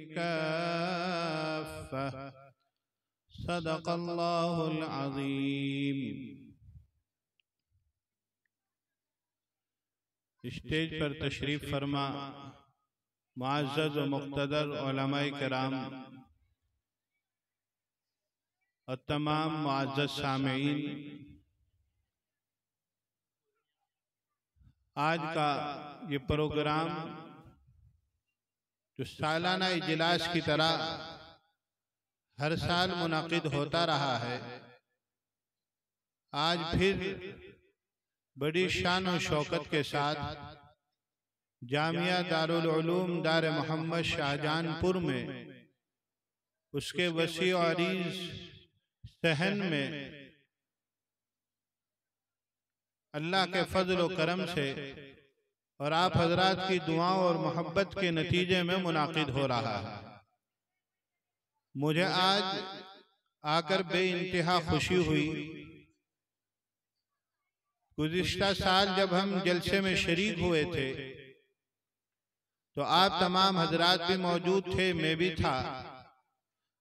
काफ़ा सदक़ल्लाहुल अज़ीम। Stage पर तशरीफ फरमा मुअज़्ज़ज़ व मुक़्तदर उलमाए किराम और तमाम मुअज़्ज़ज़ सामीईन, आज का ये प्रोग्राम जो सालाना इजलास की तरह हर साल मुनाकिद होता रहा है, आज फिर बड़ी शान और शौकत के साथ जामिया दारुल उलूम दार मोहम्मद शाहजहानपुर में उसके वसी और अरीज सहन में अल्लाह के फजल व करम से और आप हजरात की दुआओं और मोहब्बत के नतीजे में मुनाकिद हो रहा है। मुझे आज आकर बेइंतहा खुशी हुई। गुज़िश्ता साल जब हम जलसे में शरीक हुए थे तो आप तमाम हजरात भी मौजूद थे, मैं भी था,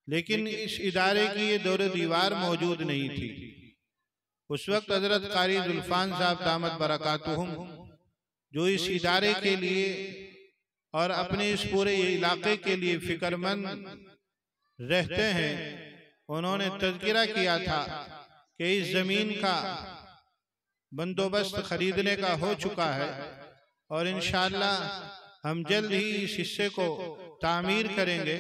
लेकिन इस इदारे की ये दौर दीवार मौजूद नहीं थी। उस वक्त हजरत कारी जुल्फान साहब दामत बरकातुहुम जो इस इदारे के लिए और अपने इस पूरे इलाके के लिए फिक्रमंद रहते हैं, उन्होंने तज़किरा किया था कि इस जमीन का बंदोबस्त खरीदने का हो चुका है और इंशाअल्लाह हम जल्द ही इस हिस्से को तामीर करेंगे।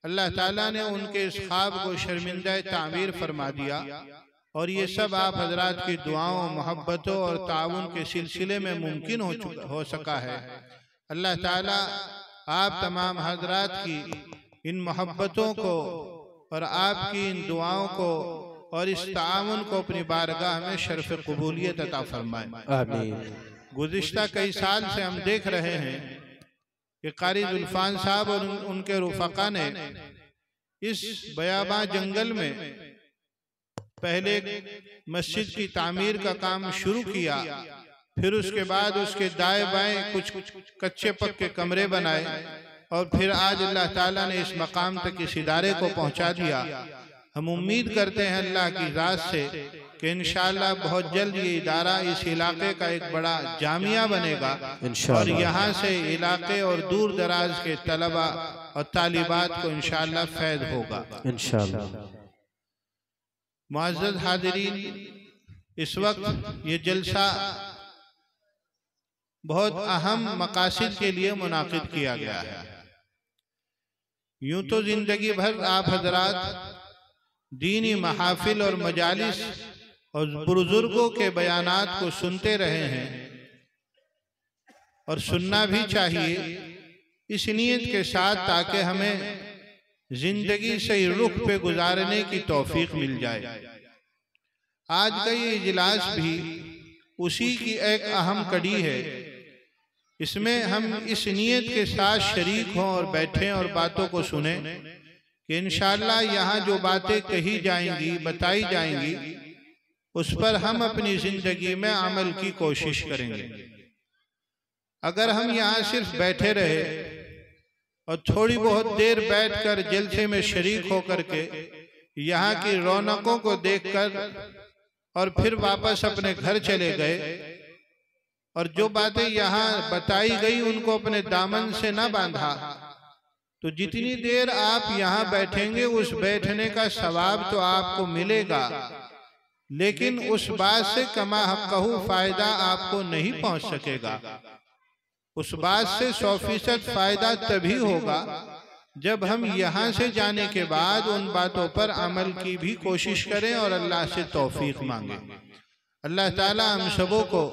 अल्लाह ताला ने उनके इस ख्वाब को शर्मिंदा तामीर फरमा दिया और ये सब आप हजरात की दुआओं, मोहब्बतों और ताउन के सिलसिले में मुमकिन हो सका है। अल्लाह ताला आप तमाम हजरात की इन मोहब्बतों को और आपकी इन दुआओं को और इस ताउन को अपनी बारगाह में शर्फ कबूलियत अता फरमाए। आमीन। गुज़िश्ता कई साल से हम देख रहे हैं कि कारी जुल्फान साहब और उनके रुफ़क़ा ने इस बयाबा जंगल में पहले मस्जिद की तामीर का काम शुरू किया, फिर उसके बाद उसके दाएं बाएं कुछ कच्चे पक्के कमरे बनाए और फिर आज अल्लाह ताला ने इस मकाम तक इस इदारे को पहुंचा दिया। हम उम्मीद करते हैं अल्लाह की ज़ात से कि इंशाअल्लाह बहुत जल्द ये इदारा इस इलाके का एक बड़ा जामिया बनेगा और यहाँ से इलाके और दूर दराज के तलबा और तालिबात को इंशाअल्लाह फैज़ होगा इंशाअल्लाह। मुअज़्ज़ज़ हाज़िरीन, इस वक्त ये जलसा बहुत अहम मकासद के लिए मुनाकिद किया गया है। यूं तो जिंदगी भर आप हजरात दीनी महाफिल और मजालिस और बुजुर्गों के बयानात को सुनते रहे हैं और सुनना भी चाहिए, इस नीयत के साथ ताकि हमें जिंदगी सही रुख पे गुजारने की तौफीक मिल जाए। आज का ये इजलास भी उसी की एक अहम कड़ी है। इसमें हम इस नीयत के साथ शरीक हों और बैठें और बातों को सुने कि इंशाअल्लाह यहाँ जो बातें कही जाएंगी, बताई जाएंगी, उस पर हम अपनी जिंदगी में अमल की कोशिश करेंगे। अगर हम यहाँ सिर्फ बैठे रहे और थोड़ी बहुत देर बैठकर जलसे में शरीक होकर के यहाँ की रौनकों को देखकर और फिर वापस अपने घर चले गए और जो बातें यहाँ बताई गई उनको अपने दामन से न बांधा, तो जितनी देर आप यहाँ बैठेंगे उस बैठने का सवाब तो आपको मिलेगा, लेकिन उस बात से कमा हक़्क़हू फायदा आपको नहीं पहुँच सकेगा। उस बात से 100% फायदा तभी होगा जब हम यहाँ से जाने के बाद उन बातों पर अमल की भी कोशिश करें और अल्लाह से तौफीक मांगे। अल्लाह ताला हम सबों को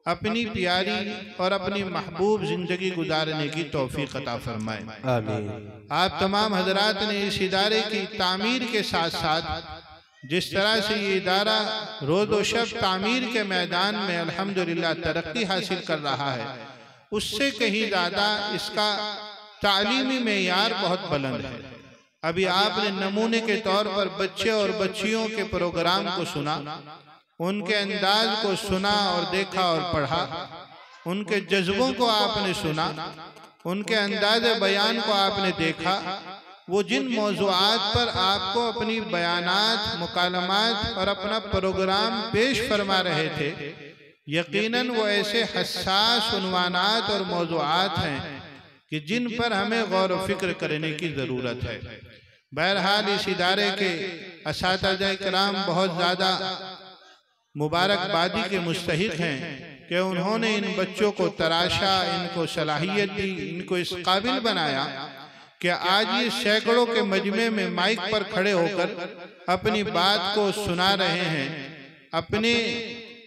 अपनी प्यारी और अपनी महबूब जिंदगी गुजारने की तौफीक अता फरमाए। आमीन। आप तमाम हजरात ने इस इदारे की तामीर के साथ साथ जिस तरह से ये इदारा रोज़ व शब तामीर के मैदान में अल्हम्दुलिल्लाह तरक्की हासिल कर रहा है, उससे कहीं ज़्यादा इसका तालीमी मेयार बहुत बुलंद है। अभी आपने नमूने के तौर पर बच्चे और बच्चियों के प्रोग्राम को सुना, उनके अंदाज को सुना और देखा और पढ़ा, उनके जज्बों को आपने सुना, उनके अंदाज़े बयान को आपने देखा, वो जिन मौज़ूआत पर आपको अपनी बयानात, मुकालमात और अपना प्रोग्राम पेश फरमा रहे थे, यकीनन वो ऐसे हसास उन्वानात और मौज़ूआत हैं कि जिन पर हमें गौर व फिक्र करने की ज़रूरत है। बहरहाल इस इदारे के असातिज़ा किराम बहुत ज़्यादा मुबारकबादी के मुस्तहिक हैं कि उन्होंने इन बच्चों को तराशा, इनको सलाहियत दी, इनको इस काबिल बनाया कि आज ये सैकड़ों के मजमे में माइक पर खड़े होकर अपनी बात को सुना रहे हैं, अपनी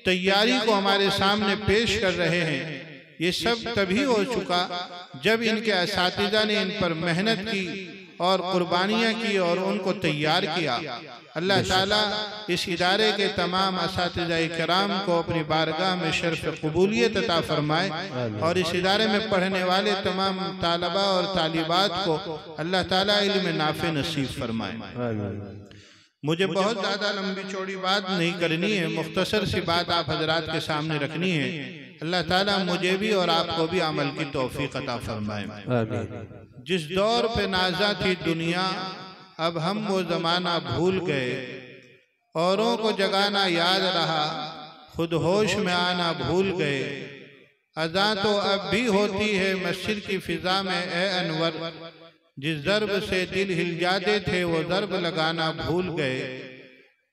तैयारी को हमारे सामने पेश कर रहे हैं। ये सब तभी हो चुका जब इनके असातिज़ा ने इन पर मेहनत की और कुर्बानियाँ की और उनको तैयार किया। अल्लाह ताला इस इदारे के तमाम असातिज़ा किराम को अपनी बारगाह में शर्फ़ क़बूलियत अता फरमाए और इस इदारे में पढ़ने वाले तमाम तालबा और तालिबात को अल्लाह ताला इल्म नाफ़े नसीब फरमाए। मुझे बहुत ज़्यादा लंबी चौड़ी बात नहीं करनी है, मुख्तसर सी बात आप हजरात के सामने रखनी है। अल्लाह ताला मुझे भी और आपको भी अमल की तौफीक अता फरमाए। जिस दौर पे नाज़ा थी दुनिया, अब हम वो ज़माना भूल गए। औरों को जगाना याद रहा, खुद होश में आना भूल गए। अज़ां तो अब भी होती है मस्जिद की फ़िज़ा में ए अनवर, जिस ज़र्ब से दिल हिल जाते थे वो ज़र्ब लगाना भूल गए।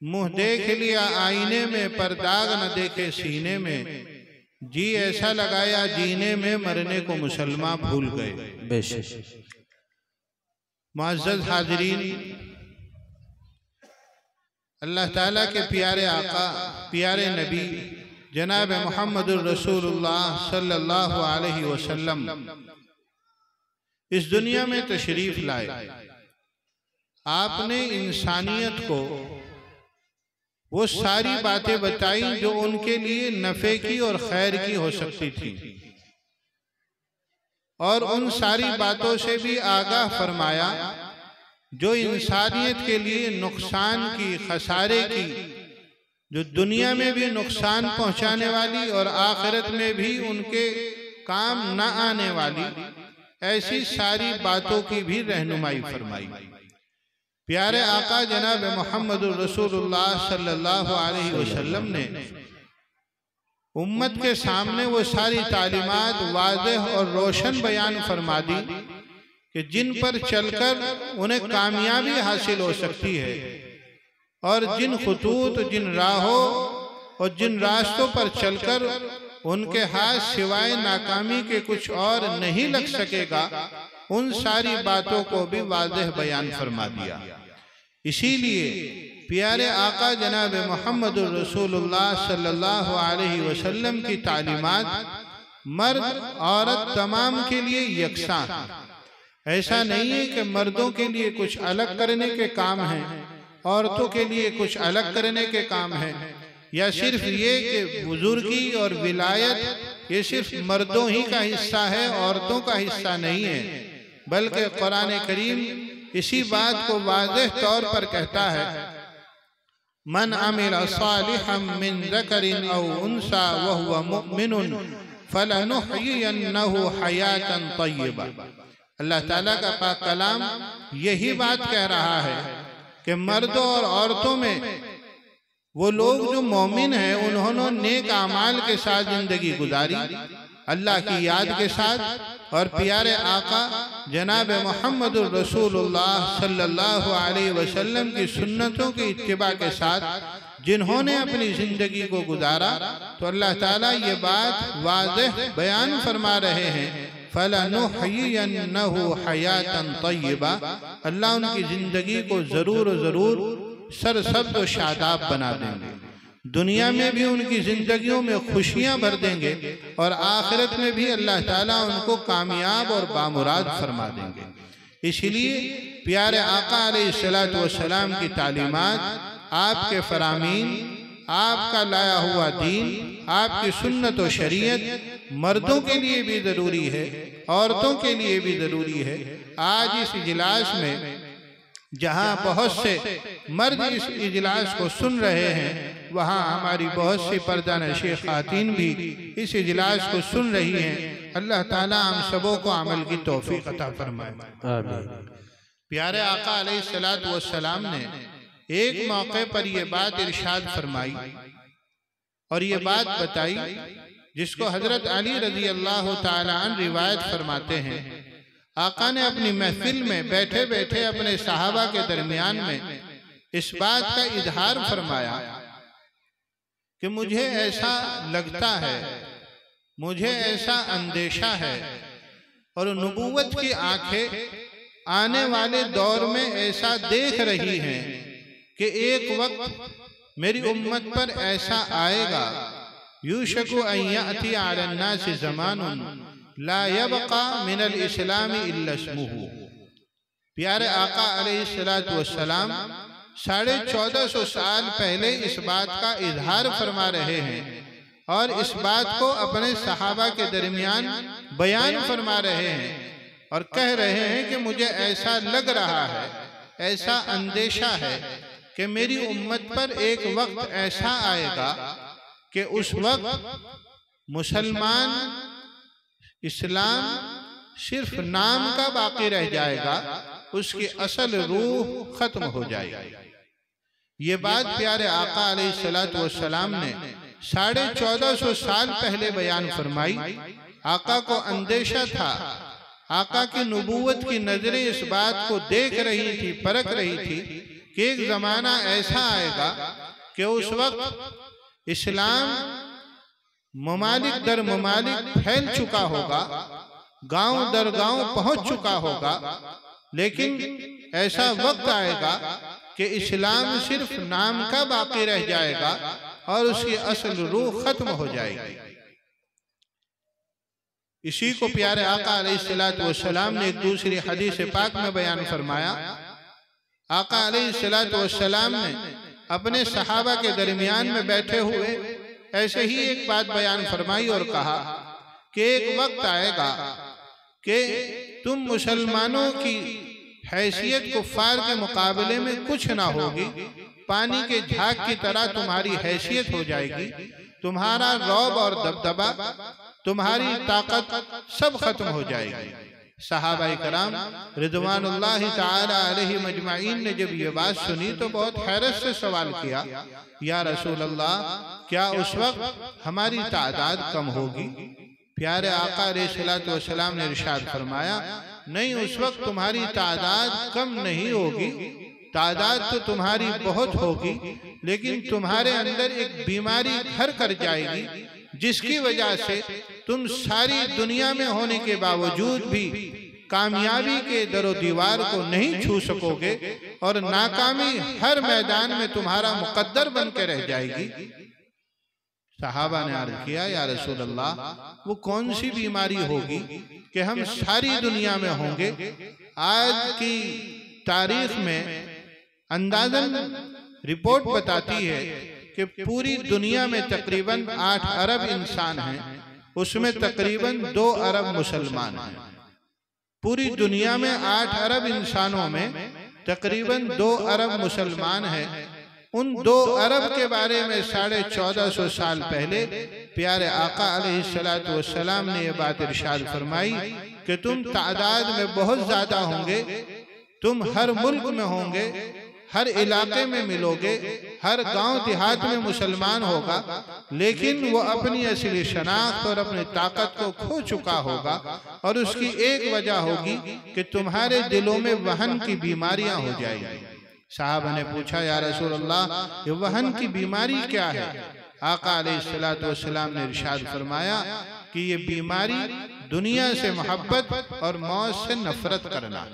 मुँह देख लिया आईने में पर दाग न देखे सीने में, जी ऐसा लगाया जीने में मरने को मुसलमान भूल गए। बेशक मुअज़्ज़ज़ हाज़रीन, अल्लाह ताला के प्यारे आका, प्यारे नबी जनाब मुहम्मदुर रसूलुल्लाह सल्लल्लाहु अलैहि वसल्लम इस दुनिया में तशरीफ लाए। आपने इंसानियत को वो सारी बातें बताई जो उनके लिए नफ़े की और खैर की हो सकती थी, और उन सारी बातों से भी आगाह फरमाया जो इंसानियत के लिए नुकसान की, खसारे की, जो दुनिया में भी नुकसान पहुंचाने वाली और आखिरत में भी उनके काम न आने वाली ऐसी सारी बातों की भी रहनुमाई फरमाई। प्यारे आका जनाब मुहम्मदुर रसूलुल्लाह सल्लल्लाहु अलैहि वसल्लम ने उम्मत के सामने वो सारी तालीमात वाज़ेह और रोशन बयान फरमा दी कि जिन पर चलकर उन्हें कामयाबी हासिल हो सकती है, और जिन खुतूत, जिन राहों और जिन रास्तों पर चलकर उनके हाथ सिवाय नाकामी के कुछ और नहीं लग सकेगा, उन सारी बातों को भी वाज़ेह बयान फरमा दिया। इसीलिए प्यारे आका जनाब मुहम्मदुर रसूलुल्लाह सल्लल्लाहु अलैहि वसल्लम की तालीमात मर्द औरत तमाम के लिए यकसा। ऐसा नहीं है कि मर्दों के लिए कुछ अलग करने के काम हैं, औरतों के लिए कुछ अलग करने के काम हैं, या सिर्फ ये कि बुजुर्गी और विलायत ये सिर्फ मर्दों ही का हिस्सा है, औरतों का हिस्सा नहीं है। बल्कि कुरान करीम इसी बात को वाज़ेह तौर पर कहता है, मन अमिल सालिहम मिन ज़करिन औ उन्सा वहुव मुमिनुन फलनुहयियन्नहु हयातन तय्यबा। अल्लाह ताला का पाक कलाम यही बात कह रहा है कि मर्दों और औरतों में वो लोग जो मोमिन हैं, उन्होंने नेक आमाल के साथ जिंदगी गुजारी, अल्लाह की याद के साथ, और प्यारे आका जनाब मुहम्मदुर रसूलुल्लाह सल्लल्लाहु अलैहि वसल्लम की सुन्नतों की इत्तिबा के साथ जिन्होंने अपनी जिंदगी को गुजारा, तो अल्लाह ताला ये बात वाज़ेह बयान फरमा रहे हैं, फलनुहयियन्नहु हयातन तय्यबा। अल्लाह उनकी जिंदगी को जरूर जरूर सरसब्ज़ व शादाब बना देंगे, दुनिया में भी उनकी जिंदगियों में खुशियां भर देंगे, और आखिरत में भी अल्लाह ताला उनको कामयाब और बामुराद फरमा देंगे। इसलिए प्यारे आका अलैहिस्सलातु वस्सलाम की तालीमात, आपके फरामीन, आपका लाया हुआ दीन, आपकी सुन्नत व शरीयत मर्दों के लिए भी ज़रूरी है, औरतों के लिए भी ज़रूरी है। आज इस इजलास में जहाँ बहुत से मर्द इस इजलास को सुन रहे हैं, वहाँ हमारी बहुत सी पर्दानशीं ख़ातीन भी इस इजलास को सुन रही हैं। अल्लाह ताला हम सबों को अमल की तौफीक अता फरमाए। प्यारे आका अलैहिस्सलातु वस्सलाम ने एक मौके पर यह बात इरशाद फरमाई और ये बात बताई जिसको हजरत अली रजी अल्लाह ताला अन्हु रिवायत फरमाते हैं। आका ने अपनी महफिल में बैठे बैठे अपने सहाबा के दरमियान में इस बात का इजहार फरमाया कि मुझे ऐसा लगता है, मुझे ऐसा अंदेशा है और नबूवत की आंखें आने वाले दौर में ऐसा देख रही हैं कि एक वक्त मेरी उम्मत पर ऐसा आएगा, यूशकु अन याती अला अन्नास ज़मानुन ला यबका मिनल इस्लामी इल्ला इस्मुहु। प्यारे आका अलैहिस्सलातु वस्सलाम 1450 साल पहले इस बात का इजहार फरमा रहे हैं और इस बात को अपने सहाबा के दरमियान बयान फरमा रहे हैं और कह रहे हैं कि मुझे ऐसा लग रहा है, ऐसा अंदेशा है कि मेरी उम्मत पर एक वक्त ऐसा आएगा कि उस वक्त मुसलमान इस्लाम सिर्फ नाम का बाकी रह जाएगा, उसकी असल रूह खत्म हो जाएगी। ये बात प्यारे आका अलैहिस्सलातु वस्सलाम ने 1450 साल पहले बयान फरमाई। आका को अंदेशा था, आका की नबूवत की नजरें इस बात को देख रही थी, परख रही थी कि एक जमाना ऐसा आएगा कि उस वक्त इस्लाम ममालिक दर ममालिक फैल चुका होगा, गांव दर गांव पहुंच चुका होगा, लेकिन ऐसा वक्त आएगा कि इस्लाम सिर्फ नाम का बाकी रह जाएगा और उसकी असल रूह खत्म हो जाएगी। इसी को प्यारे आका अलैहिस्सलातु वस्सलाम ने एक दूसरी हदीस पाक में बयान फरमाया। आका अलैहिस्सलातु वस्सलाम ने अपने सहाबा के दरमियान में बैठे हुए ऐसे ही एक बात बयान फरमाई और कहा कि एक वक्त आएगा कि तुम मुसलमानों की हैसियत कुफ्फार के मुकाबले में कुछ ना होगी, पानी के झाग की तरह तुम्हारी हैसियत हो जाएगी, तुम्हारा रौब और दबदबा, तुम्हारी ताकत सब खत्म हो जाएगी। सहाबाए कराम रिज़वानुल्लाहि ताला अलैहिम अजमाइन ने जब ये बात सुनी तो बहुत हैरत से सवाल किया, या रसूल अल्लाह, क्या उस वक्त हमारी तादाद कम होगी? प्यारे आका अलैहिस्सलातु वस्सलाम ने इरशाद फरमाया, नहीं, उस वक्त तुम्हारी तादाद कम नहीं होगी, तादाद तो तुम्हारी बहुत होगी, लेकिन तुम्हारे अंदर एक बीमारी घर कर जाएगी जिसकी वजह से तुम सारी दुनिया में होने के बावजूद भी कामयाबी के दरो दीवार को नहीं छू सकोगे और नाकामी हर मैदान में तुम्हारा मुकद्दर बन के रह जाएगी। सहाबा ने अर्ज किया, या रसूल अल्लाह, वो कौन सी बीमारी होगी कि हम सारी दुनिया में होंगे? आज की तारीख में अंदाजन रिपोर्ट बताती है कि पूरी दुनिया में तकरीबन 8 अरब इंसान हैं, उसमें तकरीबन 2 अरब मुसलमान हैं। पूरी दुनिया में 8 अरब इंसानों में तकरीबन 2 अरब मुसलमान हैं। उन 2 अरब के बारे में 1450 साल पहले प्यारे आका अलैहिस्सलातु वस्सलाम ने यह बात इरशाद फरमाई कि तुम तादाद में बहुत ज्यादा होंगे, तुम हर मुल्क में होंगे, हर इलाके में मिलोगे, हर गांव देहात में मुसलमान होगा, लेकिन वो अपनी असली शनाख्त और अपनी ताकत को खो चुका होगा और उसकी एक वजह होगी कि तुम्हारे दिलों में वहन की बीमारियां हो जाएगी। साहबा ने पूछा, या रसूल अल्लाह, ये वहन की बीमारी क्या है? आका अलैहिस्सलातु वस्सलाम ने इरशाद फरमाया कि ये बीमारी दुनिया से मोहब्बत और मौत से नफरत करना।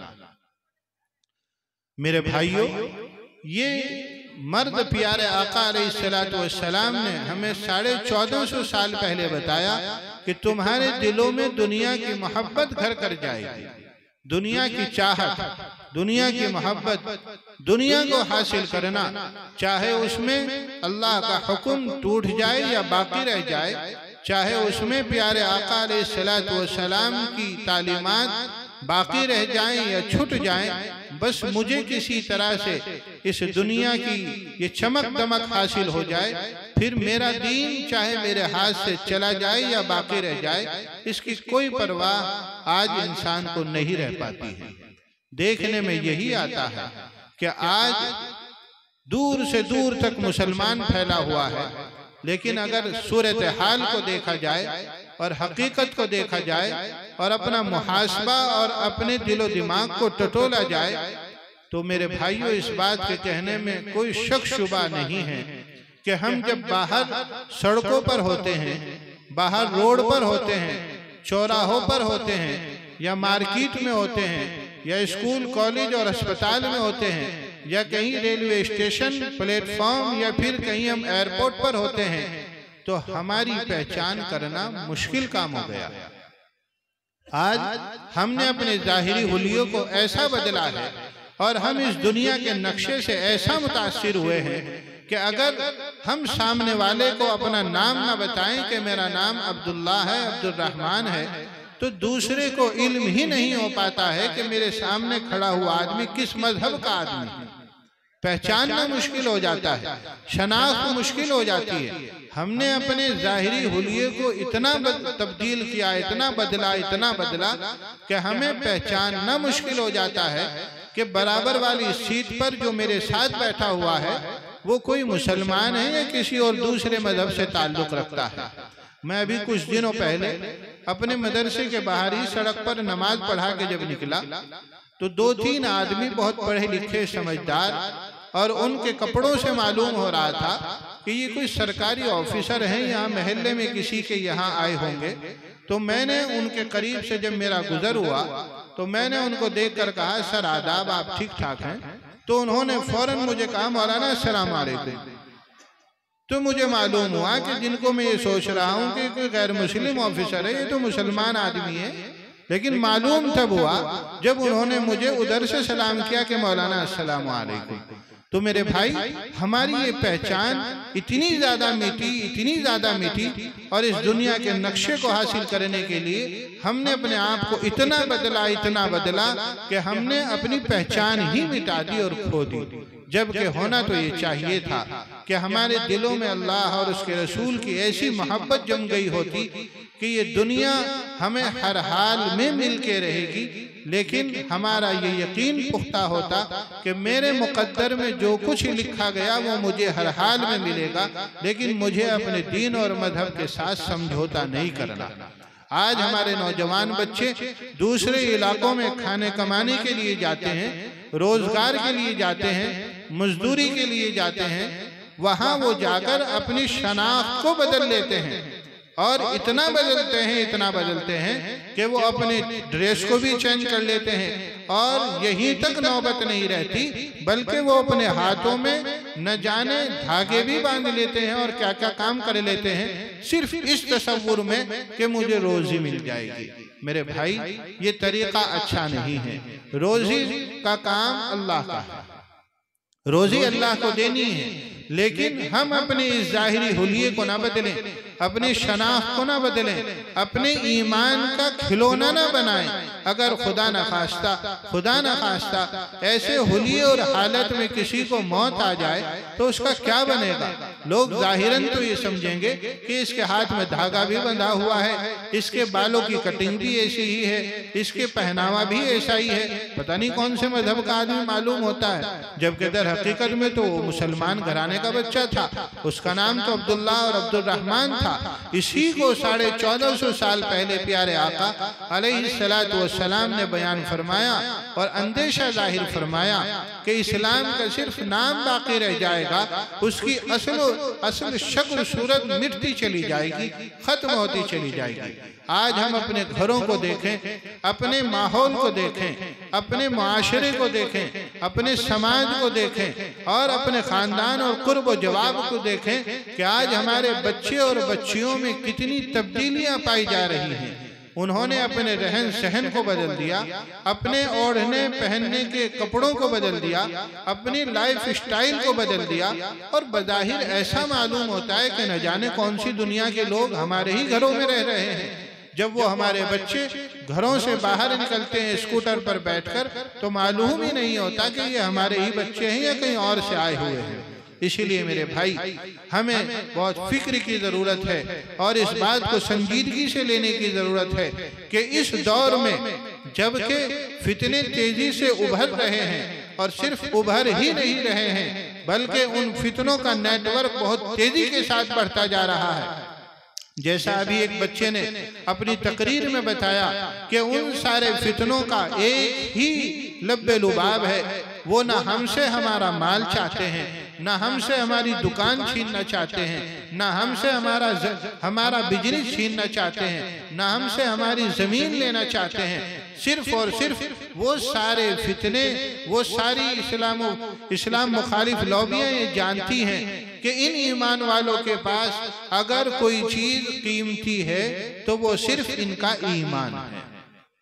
मेरे भाइयों, ये मर्द प्यारे आका अलैहिस्सलातु वस्सलाम ने हमें 1450 साल पहले बताया कि तुम्हारे दिलों में दुनिया की मोहब्बत घर कर जाएगी, दुनिया की चाहत, दुनिया की मोहब्बत, दुनिया को हासिल करना, चाहे उसमें अल्लाह का हुक्म टूट जाए या बाकी रह जाए, चाहे उसमें प्यारे आका अलैहिस्सलातु वस्सलाम की तालीमात बाकी रह जाएं या छूट जाएं, बस मुझे किसी तरह से इस दुनिया की ये चमक दमक हासिल हो जाए, फिर मेरा दीन चाहे मेरे हाथ से चला जाए या बाकी रह जाए, इसकी कोई परवाह आज इंसान को नहीं रह पाती है। देखने में यही आता है कि आज दूर से दूर तक मुसलमान फैला हुआ है, लेकिन अगर सूरत हाल को देखा जाए और हकीकत को देखा जाए और अपना मुहासबा और अपने दिलो दिमाग को टटोला जाए, तो मेरे भाइयों इस बात के कहने में कोई शक शुबा नहीं है कि हम जब बाहर सड़कों पर होते हैं, बाहर रोड पर होते हैं, चौराहों पर होते हैं, या मार्केट में होते हैं, या स्कूल कॉलेज और अस्पताल में होते हैं, या कहीं रेलवे स्टेशन प्लेटफॉर्म, या फिर कहीं हम एयरपोर्ट पर होते हैं, तो हमारी पहचान करना मुश्किल काम हो गया। आज हमने अपने जाहिरी हुलियों को ऐसा बदला है और हम इस दुनिया के नक्शे से ऐसा मुतासिर हुए हैं कि अगर हम सामने वाले को अपना नाम ना बताएं कि मेरा नाम अब्दुल्ला है, अब्दुल रहमान है, तो दूसरे को इल्म ही नहीं हो पाता है कि मेरे सामने खड़ा हुआ आदमी किस मजहब का आदमी है। पहचानना मुश्किल हो जाता है, शनाख्त मुश्किल हो जाती है। हमने अपने जाहिरी हुलिये को इतना तब्दील किया, इतना बदला कि हमें पहचानना मुश्किल हो जाता है कि बराबर वाली सीट पर जो मेरे साथ बैठा हुआ है वो कोई मुसलमान है या किसी और दूसरे मजहब से ताल्लुक रखता है। मैं अभी कुछ दिनों पहले अपने मदरसे के बाहरी सड़क पर नमाज पढ़ा के जब निकला, तो 2-3 आदमी बहुत पढ़े लिखे समझदार, और उनके कपड़ों से मालूम हो रहा था कि ये कोई सरकारी ऑफिसर हैं, यहाँ महल्ले में किसी के यहाँ आए होंगे। तो मैंने उनके करीब से जब मेरा गुजर हुआ तो मैंने उनको देखकर कहा, सर आदाब, आप ठीक ठाक हैं? तो उन्होंने फौरन मुझे कहा, मौलाना अस्सलाम वालेकुम। तो मुझे मालूम हुआ कि जिनको मैं ये सोच रहा हूँ कि कोई गैर मुस्लिम ऑफिसर है, ये तो मुसलमान आदमी है, लेकिन मालूम तब हुआ जब उन्होंने मुझे उधर से सलाम किया कि मौलाना अस्सलाम वालेकुम। तो मेरे भाई, हमारी ये पहचान इतनी ज्यादा मीठी, और इस दुनिया के नक्शे को हासिल करने के लिए हमने अपने आप को इतना बदला कि हमने अपनी पहचान ही मिटा दी और खो दी। जबकि होना तो ये चाहिए था कि हमारे दिलों में अल्लाह और उसके रसूल की ऐसी मोहब्बत जम गई होती कि ये दुनिया हमें हर हाल में मिल के रहेगी, लेकिन हमारा ये यकीन पुख्ता होता कि मेरे मुकद्दर में जो कुछ लिखा गया वो मुझे हर हाल में मिलेगा, लेकिन मुझे अपने दीन और मजहब के साथ समझौता नहीं करना। आज हमारे नौजवान बच्चे दूसरे इलाकों में खाने कमाने के लिए जाते हैं, रोजगार के लिए जाते हैं, मजदूरी के लिए जाते हैं। वहां वो जाकर अपनी शनाख्त को बदल लेते हैं, और इतना बदलते हैं कि वो अपने ड्रेस को भी चेंज कर लेते हैं। और यहीं तक नौबत नहीं रहती, बल्कि वो अपने हाथों में न जाने धागे भी बांध लेते हैं और क्या क्या काम कर लेते हैं, सिर्फ इस तसव्वुर में कि मुझे रोजी मिल जाएगी। मेरे भाई, ये तरीका अच्छा नहीं है। रोजी का काम अल्लाह का है, रोजी अल्लाह को देनी है, लेकिन हम अपने इस जाहिरी हुलिये को ना बदलें, अपनी शनाख्त को ना बदलें, अपने ईमान का खिलौना ना बनाएं। अगर खुदा न खास्ता ऐसे हुलिये और हालत में किसी को मौत आ जाए तो उसका क्या बनेगा? लोग जाहिरन तो ये समझेंगे कि इसके हाथ में धागा भी बंधा हुआ है, इसके बालों की कटिंग भी ऐसी ही है, इसके पहनावा भी ऐसा ही है, पता नहीं कौन से मजहब का आदमी मालूम होता है। जबकि दर हकीकत में तो वो मुसलमान घराने का बच्चा था, उसका नाम तो अब्दुल्ला और अब्दुल रहमान था। इसी को 1450 साल पहले प्यारे आका अलैहिस्सलातु वस्सलाम ने बयान फरमाया और अंदेशा जाहिर फरमाया कि इस्लाम का सिर्फ नाम बाकी रह जाएगा, उसकी असल शक्ल सूरत मिटती चली जाएगी, खत्म होती चली जाएगी। आज हम अपने घरों को देखें, अपने माहौल को देखें, अपने मुआशरे को देखें, अपने समाज को देखें और अपने खानदान और कुर्ब व जवाब को देखें कि आज हमारे बच्चे और बच्चियों में कितनी तब्दीलियां पाई जा रही हैं। उन्होंने अपने रहन सहन को बदल दिया, अपने ओढ़ने पहनने के कपड़ों को बदल दिया, अपनी लाइफ स्टाइल को बदल दिया, और बज़ाहिर ऐसा मालूम होता है कि न जाने कौन सी दुनिया के लोग हमारे ही घरों में रह रहे हैं। जब वो हमारे बच्चे घरों से बाहर निकलते हैं स्कूटर पर बैठकर, तो मालूम ही नहीं होता कि ये हमारे ही बच्चे हैं या कहीं और से आए हुए हैं। इसीलिए मेरे भाई हमें बहुत फिक्र की जरूरत है और इस बात को संजीदगी से लेने की जरूरत है कि इस दौर में जबकि फितने तेजी से उभर रहे हैं और सिर्फ उभर ही नहीं रहे हैं बल्कि उन फितनों का नेटवर्क बहुत तेजी के साथ बढ़ता जा रहा है। जैसा अभी एक बच्चे ने अपनी तकरीर में बताया कि उन सारे फितनों का एक ही लब्बे लुबाब है, वो ना हमसे हमारा माल चाहते हैं, ना हमसे हमारी दुकान छीनना चाहते हैं, ना हमसे हमारा बिजली छीनना चाहते हैं, ना हमसे हमारी जमीन लेना चाहते हैं। सिर्फ और सिर्फ वो सारे फितने, वो सारी इस्लाम मुखालिफ लॉबियां ये जानती हैं कि इन ईमान वालों के पास अगर कोई चीज कीमती है तो वो सिर्फ इनका ईमान है।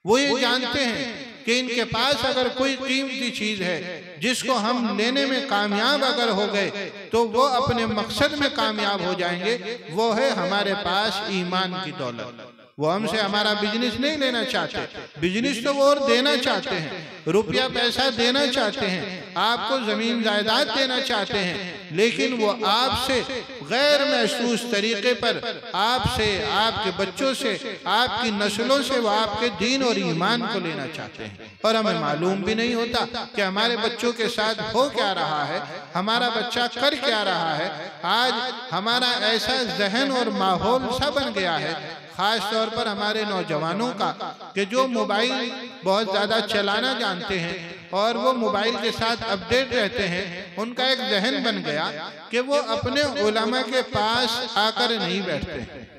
वो ये जानते हैं कि इनके पास अगर कोई कीमती चीज है जिसको हम लेने में कामयाब अगर हो गए तो वो अपने मकसद में कामयाब हो जाएंगे। वो है हमारे पास ईमान की दौलत। वो हमसे हमारा बिजनेस नहीं लेना चाहते, बिजनेस तो वो और देना चाहते हैं, रुपया पैसा देना चाहते हैं, आपको जमीन जायदाद देना चाहते हैं, लेकिन वो आपसे गैर महसूस तरीके पर, आपसे, आपके बच्चों से, आपकी नस्लों से वो आपके दीन और ईमान को लेना चाहते हैं। और हमें मालूम भी नहीं होता कि हमारे बच्चों के साथ हो क्या रहा है, हमारा बच्चा कर क्या रहा है। आज हमारा ऐसा जहन और माहौल सा बन गया है, खास तौर पर हमारे नौजवानों का, कि जो मोबाइल बहुत ज्यादा चलाना जानते हैं और वो मोबाइल के साथ अपडेट रहते हैं, उनका एक जहन बन गया कि वो अपने उलमा के पास आकर नहीं बैठते।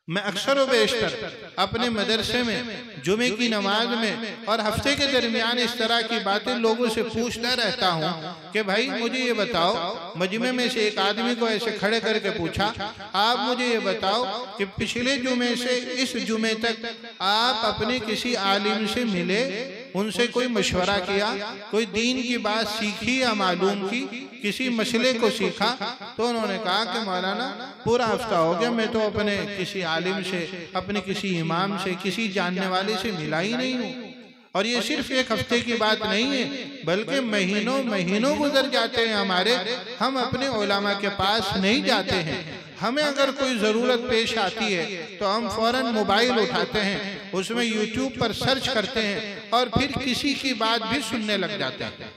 मैं अक्सर व बेशतर अपने मदरसे में जुमे की नमाज में और हफ्ते के दरमियान इस तरह की बातें लोगों से पूछता रहता हूँ कि भाई मुझे ये बताओ, मजमे में से एक आदमी को ऐसे खड़े करके पूछा, आप मुझे ये बताओ कि पिछले जुमे से इस जुमे तक आप अपने किसी आलिम से मिले, उनसे कोई मशवरा किया, कोई दीन की बात सीखी या मालूम की, किसी मसले को सीखा? तो उन्होंने कहा कि मौलाना पूरा हफ्ता हो गया, मैं तो अपने किसी आलिम से, अपने किसी इमाम से, किसी जानने वाले से मिला ही नहीं हूँ। और ये सिर्फ एक हफ्ते की बात नहीं है, बल्कि महीनों महीनों गुजर जाते हैं हमारे, हम अपने उलमा के पास नहीं जाते हैं। हमें अगर कोई ज़रूरत पेश आती है तो हम फौरन मोबाइल उठाते हैं, उसमें यूट्यूब पर सर्च करते हैं और फिर किसी की बात भी सुनने लग जाते हैं।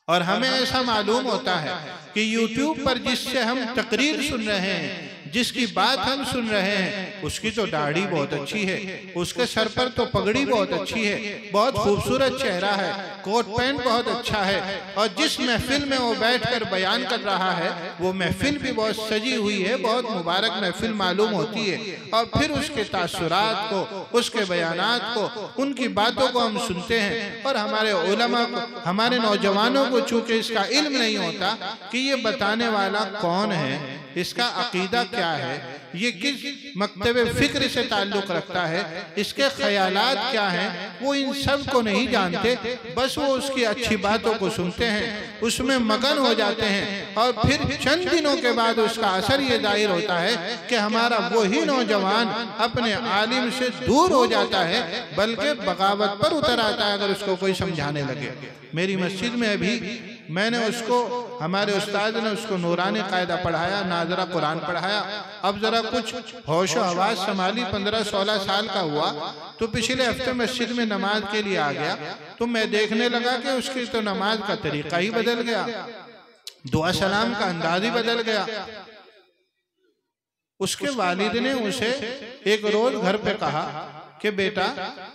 और हमें ऐसा मालूम होता है कि यूट्यूब पर जिससे हम तकरीर सुन रहे हैं, जिसकी बात हम सुन रहे हैं, उसकी तो दाढ़ी बहुत अच्छी है, उसके सर पर तो पगड़ी बहुत अच्छी है, बहुत खूबसूरत चेहरा है, कोट पैंट बहुत अच्छा है, और जिस महफिल में वो बैठकर बयान कर रहा है वो महफिल भी बहुत सजी हुई है, बहुत मुबारक महफिल मालूम होती है। और फिर उसके तासुरात को, उसके बयानात को, उनकी बातों को हम सुनते हैं। और हमारे उलमा को, हमारे नौजवानों को चूंकि इसका इल्म नहीं होता कि ये बताने वाला कौन है, इसका अकीदा क्या है, ये किस मकतबे फिक्र से ताल्लुक रखता है, इसके ख्यालात क्या हैं, वो इन सब को नहीं जानते। बस वो उसकी अच्छी बातों को सुनते हैं, उसमें मगन हो जाते हैं, और फिर चंद दिनों के बाद उसका असर ये जाहिर होता है कि हमारा वही नौजवान अपने आलिम से दूर हो जाता है, बल्कि बगावत पर उतर आता है अगर उसको कोई समझाने लगे। मेरी मस्जिद में अभी मैंने उसको, हमारे उस्ताद ने उसको नूरानी कायदा पढ़ाया, नाजरा कुरान पढ़ाया। अब जरा कुछ होश और हवास संभाली, 15-16 साल का हुआ, तो पिछले हफ्ते मस्जिद में नमाज के लिए आ गया। तो मैं देखने लगा कि उसकी तो नमाज का तरीका ही बदल गया, दुआ सलाम का अंदाज ही बदल गया। उसके वालिद ने उसे एक रोज घर पे कहा कि बेटा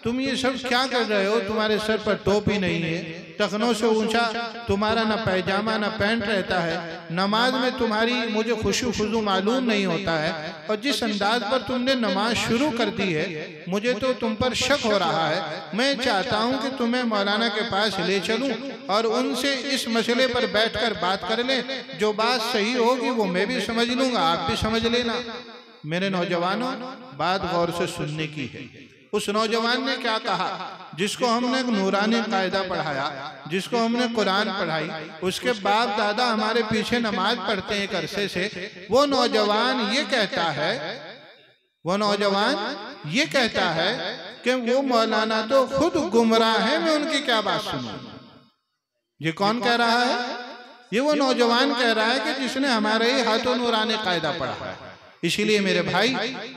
तुम ये सब क्या कर रहे हो, तुम्हारे सर पर टोपी नहीं है, टखनों से ऊंचा तुम्हारा ना पैजामा ना पैंट रहता है, नमाज में तुम्हारी मुझे खुशू खुजू मालूम नहीं होता है, और जिस अंदाज पर तुमने नमाज शुरू कर दी है मुझे तो तुम पर शक हो रहा है। मैं चाहता हूँ कि तुम्हें मौलाना के पास ले चलूँ और उनसे इस मसले पर बैठकर बात कर लें, जो बात सही होगी वो मैं भी समझ लूंगा, आप भी समझ लेना। मेरे नौजवानों, बात गौर से सुनने की है। उस नौजवान ने क्या कहा, जिसको हमने नूरानी कायदा पढ़ाया, जिसको हमने कुरान पढ़ाई, उसके बाप दादा हमारे पीछे नमाज पढ़ते हैं एक अरसे से, वो नौजवान ये कहता है कि वो मौलाना तो खुद गुमराह है, मैं उनकी क्या बात सुनूं। ये कौन कह रहा है? ये वो नौजवान कह रहा है कि जिसने हमारे ही हाथों नूरानी कायदा पढ़ा है। इसीलिए मेरे भाई,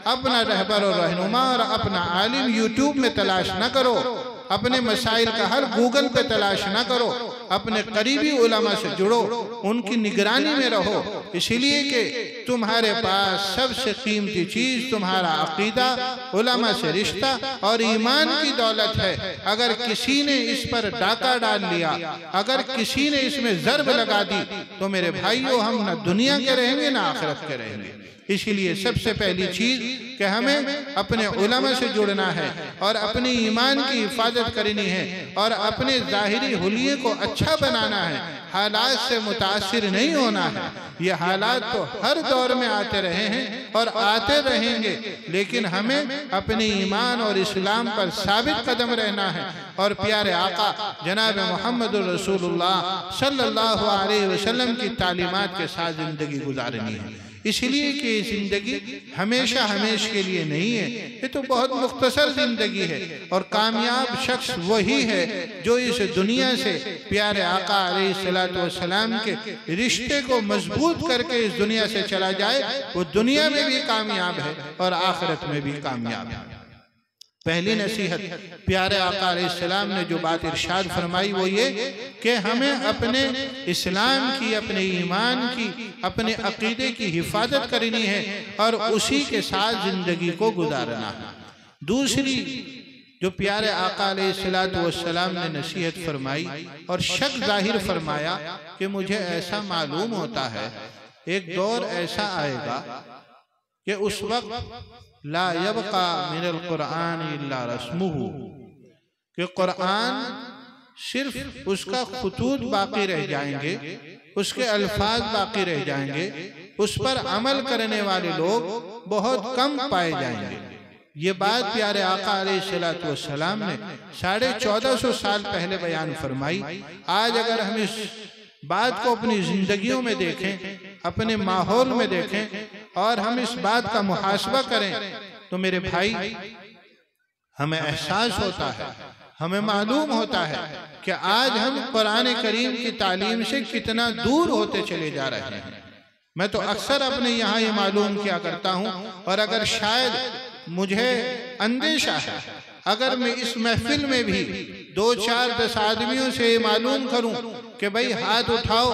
अपना रहबर और रहनुमा और अपना आलिम यूट्यूब में तलाश न करो, अपने मसाइल का हल गूगल पे तलाश न करो, अपने करीबी उलमा से जुड़ो, उनकी निगरानी में रहो। इसीलिए कि तुम्हारे पास सबसे कीमती चीज तुम्हारा अकीदा, उलमा से रिश्ता और ईमान की दौलत है। अगर किसी ने इस पर डाका डाल लिया, अगर किसी ने इसमें ज़र्ब लगा दी, तो मेरे भाइयों हम न दुनिया के रहेंगे न आखिरत के रहेंगे। इसीलिए सबसे पहली चीज कि हमें अपने उलमा से जुड़ना है और अपने ईमान की हिफाजत करनी है और अपने ज़ाहिरी हुलिये को अच्छा बनाना है। हालात से मुतासिर नहीं होना है। ये हालात तो हर दौर में आते रहे हैं और आते रहेंगे, लेकिन हमें अपने ईमान और इस्लाम पर साबित कदम रहना है और प्यारे आका जनाब मोहम्मद रसूलुल्लाह सल्लल्लाहु अलैहि वसल्लम की तालीमात के साथ ज़िंदगी गुजारनी है। इसलिए कि ज़िंदगी हमेशा हमेश के लिए नहीं है, ये तो बहुत मुख्तसर ज़िंदगी है और कामयाब शख्स वही है जो इस दुनिया से प्यारे आका अलैहिस्सलातु वस्सलाम के रिश्ते को मजबूत करके इस दुनिया से चला जाए। वो दुनिया में भी कामयाब है और आखिरत में भी कामयाब है। पहली नसीहत प्यारे आका अलैहिस्सलाम ने जो बात इरशाद फरमाई वो ये कि हमें अपने इस्लाम की, अपने ईमान की, अपने अकीदे की हिफाजत करनी है और उसी के साथ जिंदगी को गुजारना है। दूसरी जो प्यारे आका अलैहिस्सलातु वस्सलाम ने नसीहत फरमाई और शक जाहिर फरमाया कि मुझे ऐसा मालूम होता है एक दौर ऐसा आएगा कि उस वक्त ला यबका मिनल कुरान इल्ला रस्मुहु, कि कुरान सिर्फ उसका खुतूत बाकी रह जाएंगे, उसके अल्फाज बाकी रह जाएंगे, उस पर अमल करने वाले लोग बहुत कम पाए जाएंगे। ये बात प्यारे आका अलैहिस्सलातु वस्सलाम ने 1450 साल पहले बयान फरमाई। आज अगर हम इस बात को अपनी जिंदगियों में देखें, अपने माहौल में देखें और हम इस बात का मुहासबा करें, तो मेरे भाई हमें एहसास होता है, हमें मालूम होता है कि आज हम कुरान करीम की तालीम से कितना दूर होते चले जा रहे हैं। मैं तो अक्सर अपने यहाँ ये मालूम किया करता हूँ, और अगर शायद मुझे अंदेशा है, अगर मैं इस महफिल में भी 2-4-10 आदमियों से मालूम करूं कि भाई हाथ उठाओ,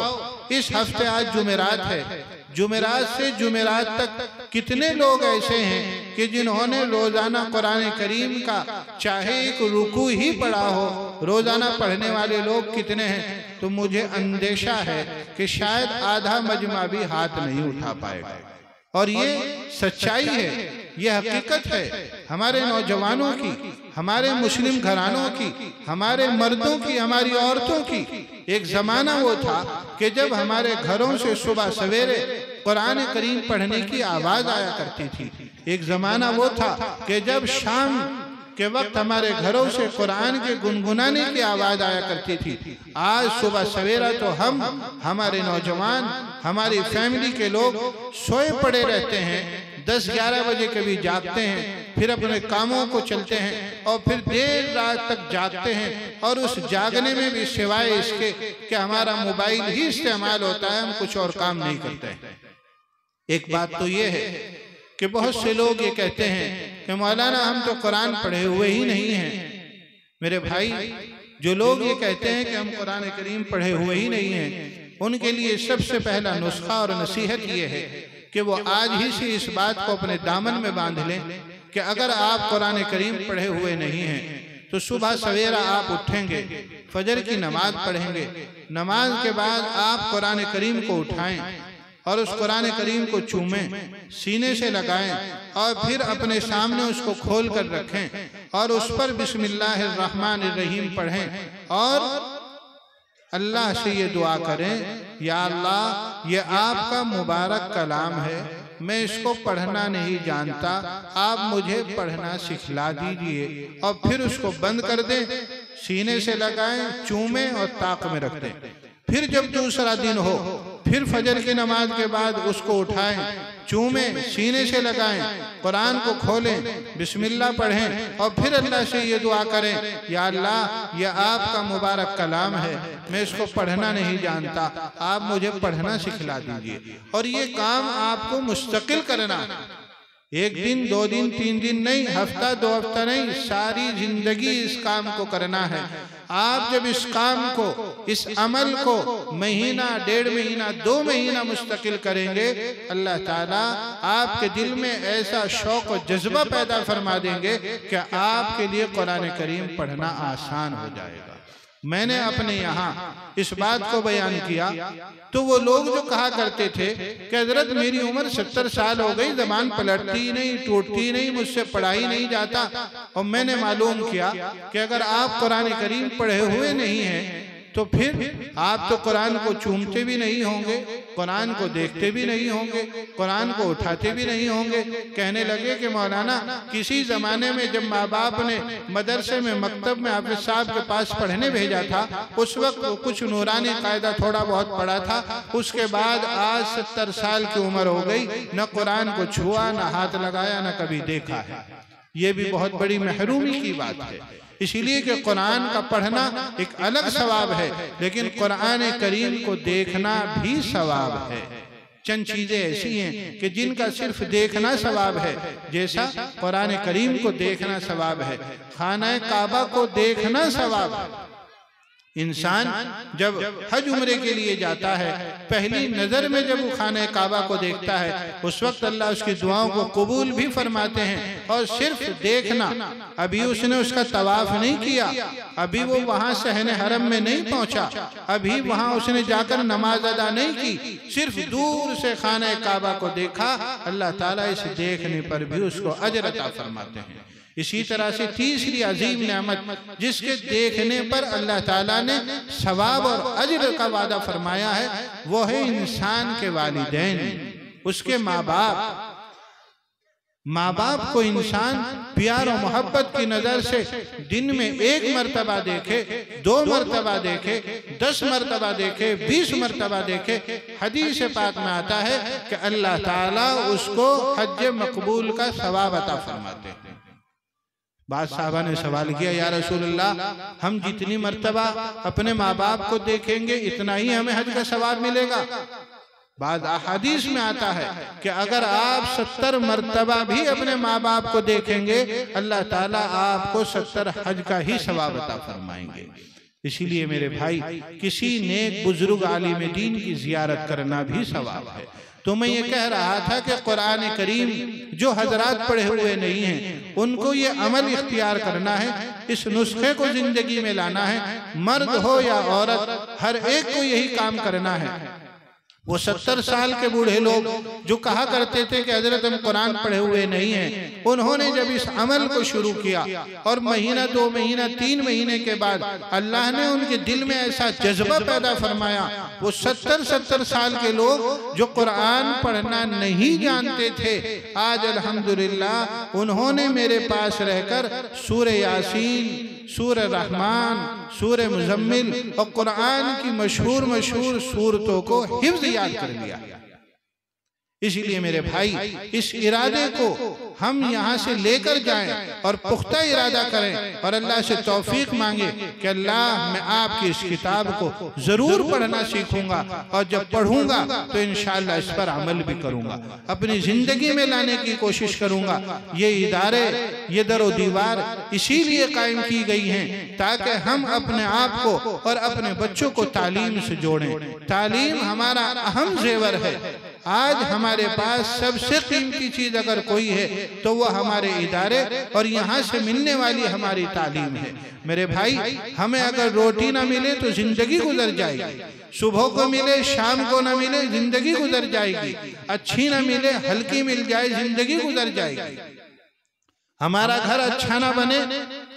इस हफ्ते आज जुमेरात है, जुमेरात से जुमेरात तक कितने लोग ऐसे हैं कि जिन्होंने रोजाना कुरान करीम का चाहे एक रुकू ही पढ़ा हो, रोजाना पढ़ने वाले लोग कितने हैं, तो मुझे अंदेशा है कि शायद आधा मजमा भी हाथ नहीं उठा पाएगा। और ये सच्चाई है, ये हकीकत है हमारे नौजवानों की, हमारे मुस्लिम घरानों की, हमारे मर्दों की, हमारी औरतों की। एक जमाना वो था कि जब हमारे घरों से सुबह सवेरे कुरान करीम पढ़ने की आवाज आया करती थी। एक जमाना वो था कि जब शाम के वक्त हमारे घरों से कुरान के गुनगुनाने की आवाज आया करती थी। आज सुबह सवेरा तो हम, हमारे नौजवान, हमारी फैमिली के लोग सोए पड़े रहते हैं, 10-11 बजे कभी जागते हैं, फिर अपने कामों को चलते हैं और फिर देर रात तक जागते हैं। और उस जागने में भी सिवाय इसके कि हमारा मोबाइल ही इस्तेमाल होता है, हम कुछ और काम नहीं करते हैं। एक बात तो ये है कि बहुत से लोग ये कहते हैं कि मौलाना हम तो कुरान पढ़े हुए ही नहीं हैं। मेरे भाई, जो लोग ये कहते हैं कि हम कुरान करीम पढ़े हुए ही नहीं हैं, उनके लिए सबसे पहला नुस्खा और नसीहत ये है कि वो आज ही से इस बात को अपने दामन में बांध लें कि अगर आप कुरान करीम पढ़े हुए नहीं हैं तो सुबह सवेरा आप उठेंगे, फजर की नमाज पढ़ेंगे, नमाज के बाद आप कुरान करीम को उठाएं और उस कुरान करीम को चूमें, सीने से लगाएं और फिर अपने सामने उसको खोल कर रखें और उस पर बिस्मिल्लाहिर्रहमानिर्रहीम पढ़ें और अल्लाह से ये दुआ करें, या अल्लाह ये आपका मुबारक कलाम है, मैं इसको पढ़ना नहीं जानता, आप मुझे पढ़ना सिखला दीजिए। और फिर उसको बंद कर दें, सीने से लगाएं, चूमें और ताक में रख दें। फिर जब दूसरा दिन हो फिर फजर की नमाज के बाद उसको उठाएं, चूमें, सीने से लगाएं, कुरान को खोलें, बिस्मिल्लाह पढ़ें और फिर अल्लाह से ये दुआ करें, या अल्लाह ये आपका मुबारक कलाम है, मैं इसको पढ़ना नहीं जानता, आप मुझे पढ़ना सिखला दीजिए। और ये काम आपको मुस्तकिल करना, एक दिन, 2 दिन, 3 दिन नहीं, हफ्ता 2 हफ्ता नहीं, सारी जिंदगी इस काम को करना है। आप जब इस काम को, इस अमल को महीना, 1.5 महीना, 2 महीना मुस्तकिल करेंगे, अल्लाह ताला आपके दिल में ऐसा शौक और जज्बा पैदा फरमा देंगे कि आपके लिए कुरान करीम पढ़ना आसान हो जाएगा। मैंने अपने यहाँ इस बात को बयान किया तो वो लोग जो कहा करते थे कि हजरत मेरी उम्र 70 साल हो गई, ज़बान पलटती नहीं, टूटती नहीं, मुझसे पढ़ाई नहीं जाता। और मैंने मालूम किया कि अगर आप कुरान करीम पढ़े हुए नहीं हैं तो फिर आप तो कुरान को चूमते भी नहीं होंगे, कुरान को देखते भी नहीं होंगे, कुरान को उठाते भी नहीं होंगे। कहने लगे कि मौलाना, किसी ज़माने में जब माँ बाप ने मदरसे में, मकतब में हाफिज साहब के पास पढ़ने भेजा था, उस वक्त कुछ नूरानी कायदा थोड़ा बहुत पढ़ा था, उसके बाद आज 70 साल की उम्र हो गई, न कुरान को छुआ, न हाथ लगाया, न कभी देखा है। ये भी बहुत बड़ी महरूमी की बात है। इसीलिए कि कुरान का पढ़ना एक अलग सवाब है, लेकिन कुरान करीम को देखना भी सवाब है। चंद चीजें ऐसी हैं कि जिनका सिर्फ देखना सवाब है, जैसा कुरान करीम को देखना सवाब है, खाना काबा को देखना सवाब है। इंसान जब हज उम्रे के लिए जाता है, पहली नजर में जब वो खाने काबा को देखता है, उस वक्त अल्लाह उसकी दुआओं को कबूल भी फरमाते हैं। और सिर्फ देखना, अभी उसने उसका तवाफ नहीं किया, अभी वो वहां सहने हरम में नहीं पहुंचा, अभी वहां उसने जाकर नमाज अदा नहीं की, सिर्फ दूर से खाने काबा को देखा, अल्लाह ताला इस देखने पर भी उसको अजर अता फरमाते हैं। इसी तरह से तीसरी अजीम नेमत जिसके देखने पर अल्लाह ताला ने सवाब और अज्र का वादा फरमाया है, वो है इंसान के वालिदैन, उसके माँ बाप। माँ बाप को इंसान प्यार और मोहब्बत की नजर से दिन में 1 मरतबा देखे, 2 मरतबा देखे, 10 मरतबा देखे, 20 मरतबा देखे। हदीस पाक में आता है कि अल्लाह ताला उसको हज मकबूल का सवाब अता फरमाते हैं। बाद साहबा ने सवाल किया, या रसूलल्लाह, हम जितनी मर्तबा अपने माँ बाप को देखेंगे इतना ही हमें हज का सवाब मिलेगा? बाद अहादीस में आता है कि अगर आप 70 मर्तबा भी अपने माँ बाप को देखेंगे, अल्लाह ताला आपको 70 हज का ही सवाब अता फरमाएंगे। इसीलिए मेरे भाई, किसी नेक बुजुर्ग आलिम दीन की जियारत करना भी सवाब है। तो मैं ये कह रहा था कि कुरान करीम जो हजरात पढ़े हुए नहीं हैं, उनको ये अमल इख्तियार करना है, इस नुस्खे को जिंदगी में लाना है। मर्द हो या औरत, हर एक को यही काम करना है। वो 70 साल के बूढ़े लोग जो कहा करते थे कि हजरत हम कुरान पढ़े हुए नहीं हैं, उन्होंने जब इस अमल को शुरू किया और महीना, 2 महीना, 3 महीने के बाद अल्लाह ने उनके दिल में ऐसा जज्बा पैदा फरमाया, वो 70 साल के लोग जो कुरान पढ़ना नहीं जानते थे, आज अल्हम्दुलिल्लाह उन्होंने मेरे पास रहकर सूरह यासीन, सूरह रहमान, सूरह मुज़म्मिल और कुरान की मशहूर सूरतों को हिफ्ज़ याद कर लिया। इसीलिए मेरे भाई, इस इरादे को हम यहाँ से लेकर जाएं और पुख्ता इरादा करें और अल्लाह से तौफीक मांगे कि अल्लाह, मैं आपकी इस किताब को जरूर पढ़ना सीखूंगा और जब पढ़ूंगा तो इंशाअल्लाह इस पर अमल भी करूंगा, अपनी जिंदगी में लाने की कोशिश करूंगा। ये इदारे, ये दरो दीवार इसीलिए कायम की गई हैं ताकि हम अपने आप को और अपने बच्चों को तालीम से जोड़ें। तालीम हमारा अहम जेवर है। आज हमारे पास सबसे कीमती चीज अगर कोई है तो वह हमारे इदारे और यहाँ से मिलने वाली हमारी तालीम है। मेरे भाई, हमें अगर रोटी ना मिले तो जिंदगी गुजर जाएगी, सुबह को मिले शाम को ना मिले जिंदगी गुजर जाएगी, अच्छी ना मिले हल्की मिल जाए जिंदगी गुजर जाएगी। हमारा घर अच्छा ना बने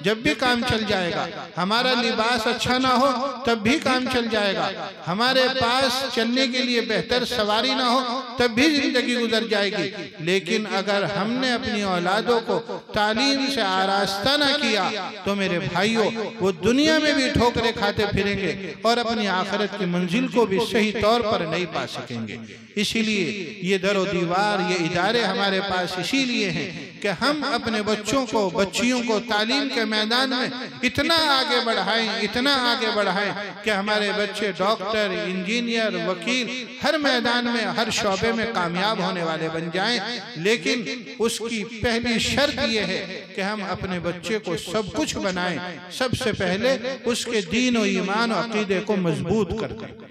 जब भी काम चल जाएगा। हमारा लिबास अच्छा ना हो तब भी काम चल जाएगा। हमारे पास चलने के लिए बेहतर सवारी ना हो तब भी जिंदगी गुजर जाएगी। लेकिन अगर हमने अपनी औलादों को तालीम से आरास्ता ना किया तो मेरे भाइयों वो दुनिया में भी ठोकरें खाते फिरेंगे और अपनी आखिरत की मंजिल को भी सही तौर पर नहीं पा सकेंगे। इसीलिए ये दरो दीवार, ये इदारे हमारे पास इसीलिए हैं कि हम अपने बच्चों को, बच्चियों को तालीम के मैदान में इतना आगे बढ़ाएं, इतना आगे बढ़ाएं कि हमारे बच्चे डॉक्टर, इंजीनियर, वकील, हर मैदान में, हर शोबे में कामयाब होने वाले बन जाएं। लेकिन उसकी पहली शर्त यह है कि हम अपने बच्चे को सब कुछ बनाएं। सबसे पहले उसके दीन और ईमान और अकीदे को मजबूत कर दें,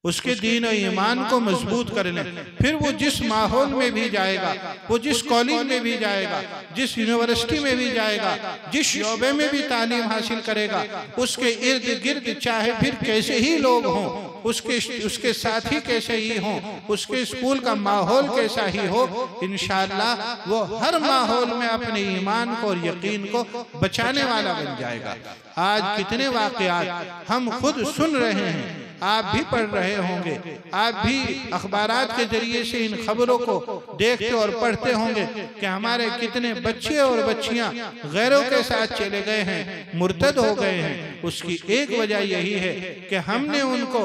उसके दीन और ईमान को मजबूत कर लें। फिर वो जिस माहौल में भी जाएगा, वो जिस कॉलेज में भी जाएगा, जिस यूनिवर्सिटी में भी जाएगा, जिस शोबे में भी तालीम हासिल करेगा, उसके इर्द गिर्द चाहे फिर कैसे ही लोग हों, उसके साथी कैसे ही हों, उसके स्कूल का माहौल कैसा ही हो, इंशाअल्लाह वो हर माहौल में अपने ईमान को और यकीन को बचाने वाला बन जाएगा। आज कितने वाक़यात हम खुद सुन रहे हैं, आप भी पढ़ रहे होंगे, आप भी अखबारात के जरिए से इन खबरों को देखते और पढ़ते होंगे कि हमारे कितने बच्चे और बच्चियां गैरों के साथ चले गए हैं, मुर्तद हो गए हैं। उसकी एक वजह यही है कि हमने उनको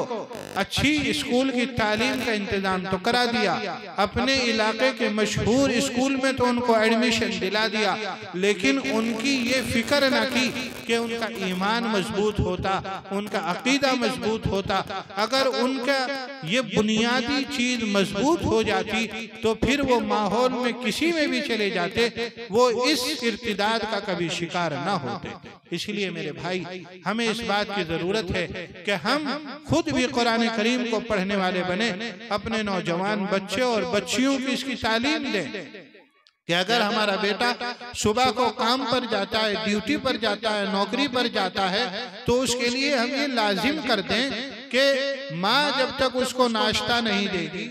अच्छी स्कूल की तालीम का इंतजाम तो करा दिया, अपने इलाके के मशहूर स्कूल में तो उनको एडमिशन दिला दिया, लेकिन उनकी ये फिक्र न की कि उनका ईमान मजबूत होता, उनका अकीदा मजबूत होता। अगर उनका ये बुनियादी चीज मजबूत हो जाती तो फिर वो माहौल में किसी में भी चले जाते, वो इस इर्तिदाद का कभी शिकार न होते। इसलिए मेरे भाई, हमें इस बात की जरूरत है कि हम खुद भी कुरान करीम को पढ़ने वाले बने, अपने नौजवान बच्चे और बच्चियों की इसकी तालीम दें कि अगर हमारा बेटा सुबह को काम पर जाता है, ड्यूटी पर जाता है, नौकरी पर जाता है, तो उसके लिए हम ये लाजिम कर दें कि माँ जब तक उसको नाश्ता नहीं देगी,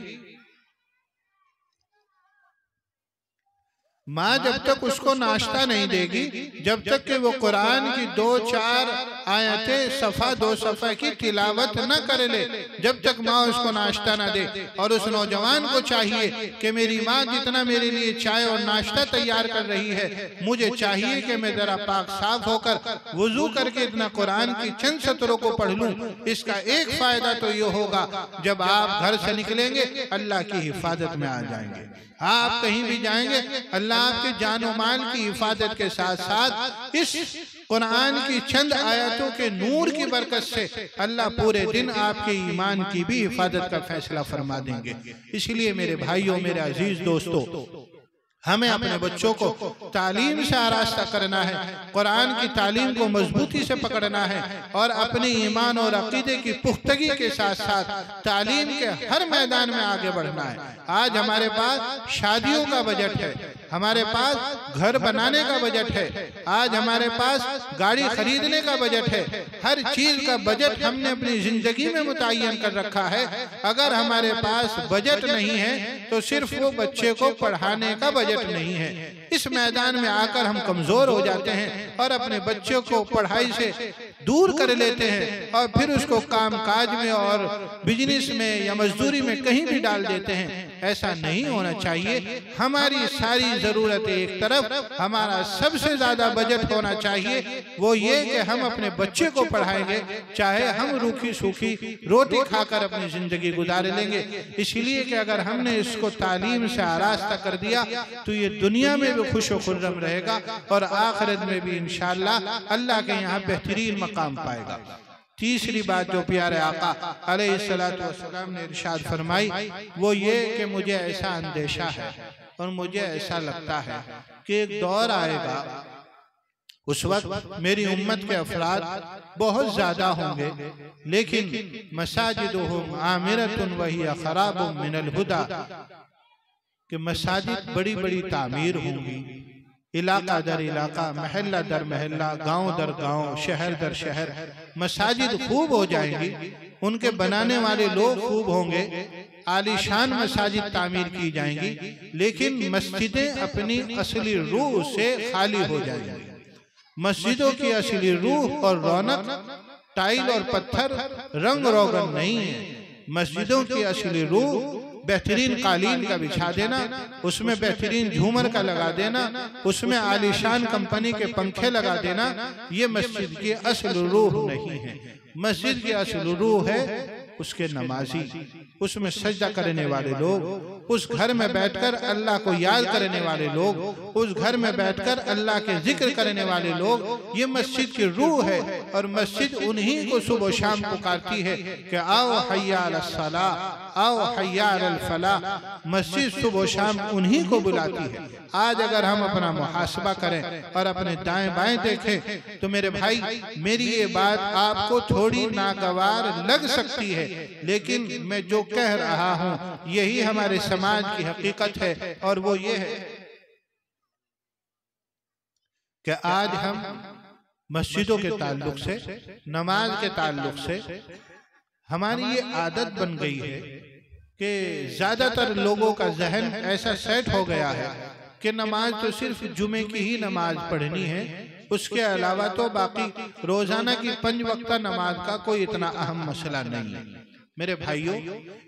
माँ जब तक उसको नाश्ता नहीं देगी, जब तक कि वो कुरान की 2-4 आयतें सफ़ा 2 सफ़ा की तिलावत न कर ले, जब तक माँ उसको नाश्ता न दे। और उस नौजवान को चाहिए कि मेरी माँ जितना मेरे लिए चाय और नाश्ता तैयार कर रही है, मुझे चाहिए कि मैं ज़रा पाक साफ होकर वुजू करके इतना कुरान की चंद सतरों को पढ़ लूँ। इसका एक फ़ायदा तो ये होगा, जब आप घर से निकलेंगे अल्लाह की हिफाजत में आ जाएंगे। आप कहीं भी जाएंगे, अल्लाह आपके जान और माल की हिफाजत के साथ साथ इस कुरान की चंद आयतों के नूर की बरकत से अल्लाह पूरे दिन आपके ईमान की भी हिफाजत का फैसला फरमा देंगे। इसलिए मेरे भाइयों, मेरे अजीज दोस्तों, हमें अपने बच्चों को तालीम से आरास्ता करना है, कुरान की तालीम को मजबूती से पकड़ना है और अपने ईमान और अकीदे की पुख्तगी के साथ साथ तालीम के हर मैदान में आगे बढ़ना है। आज हमारे पास शादियों का बजट है, हमारे पास घर बनाने का बजट है, आज हमारे पास गाड़ी खरीदने का बजट है, हर चीज का बजट हमने अपनी जिंदगी में मुतय्यन कर रखा है। अगर हमारे पास बजट नहीं है तो सिर्फ वो बच्चे को पढ़ाने का बजट नहीं है। इस मैदान में आकर हम कमजोर हो जाते हैं और अपने बच्चों को पढ़ाई से दूर कर लेते हैं और फिर उसको कामकाज में और बिजनेस में या मजदूरी में कहीं भी डाल देते हैं। ऐसा नहीं होना चाहिए। हमारी सारी जरूरतें एक तरफ, हमारा सबसे ज्यादा बजट होना चाहिए वो ये कि हम अपने बच्चे को पढ़ाएंगे, चाहे हम रूखी सूखी रोटी खाकर अपनी जिंदगी गुजार लेंगे। इसलिए कि अगर हमने इसको तालीम से आरास्ता कर दिया तो ये दुनिया में भी खुश खुर्रम रहेगा और आखिरत में भी इंशाअल्लाह अल्लाह के यहाँ बेहतरीन मकाम पाएगा। तीसरी बात जो प्यारे आका अलैहिस्सलातु वस्सलाम ने इरशाद फरमाई वो ये कि मुझे ऐसा अंदेशा है और मुझे ऐसा लगता है कि एक दौर आएगा, उस वक्त मेरी उम्मत के अफराद बहुत ज्यादा होंगे, लेकिन मसाजिदुहुम आमिरतुन वहिया खराबुम मिनल हुदा, कि मसाजिद बड़ी बड़ी तामीर होंगी, इलाका दर इलाका, महल्ला दर महल्ला, गांव दर गांव, शहर दर शहर मसाजिद खूब हो जाएंगी, उनके बनाने वाले लोग खूब होंगे, आलीशान मसाजिद तामीर की जाएंगी, लेकिन मस्जिदें अपनी असली रूह से खाली हो जाएंगी। मस्जिदों की असली रूह और रौनक टाइल और पत्थर रंग रोगन नहीं है। मस्जिदों की असली रूह बेहतरीन कालीन का बिछा देना, उसमें बेहतरीन झूमर का लगा देना, उसमें आलीशान कंपनी के पंखे लगा देना, ये मस्जिद की असल रूह नहीं है। मस्जिद की असल रूह है उसके नमाजी, उसमें सजदा करने वाले लोग, उस घर में बैठकर अल्लाह को याद करने वाले लोग, उस घर में बैठकर अल्लाह के जिक्र करने वाले लोग, ये मस्जिद की रूह है। और मस्जिद उन्हीं को सुबह शाम पुकारती है कि आओ हय्या अलस सलाह, आओ हय्या अलल फलाह। मस्जिद सुबह शाम उन्हीं को बुलाती है। आज अगर हम अपना मुहासबा करें और अपने दाएं बाएं देखें तो मेरे भाई, मेरी ये बात आपको थोड़ी नागवार लग सकती है, लेकिन मैं जो कह रहा हूं यही हमारे समाज की हकीकत है। और वो ये है कि आज हम मस्जिदों के ताल्लुक से, नमाज के ताल्लुक से हमारी ये आदत बन गई है कि ज्यादातर लोगों का जहन ऐसा सेट हो गया है कि नमाज तो सिर्फ जुमे की ही नमाज पढ़नी है, उसके अलावा तो बाकी रोजाना की 5 वक्ता नमाज का कोई इतना अहम मसला नहीं है। मेरे भाइयों,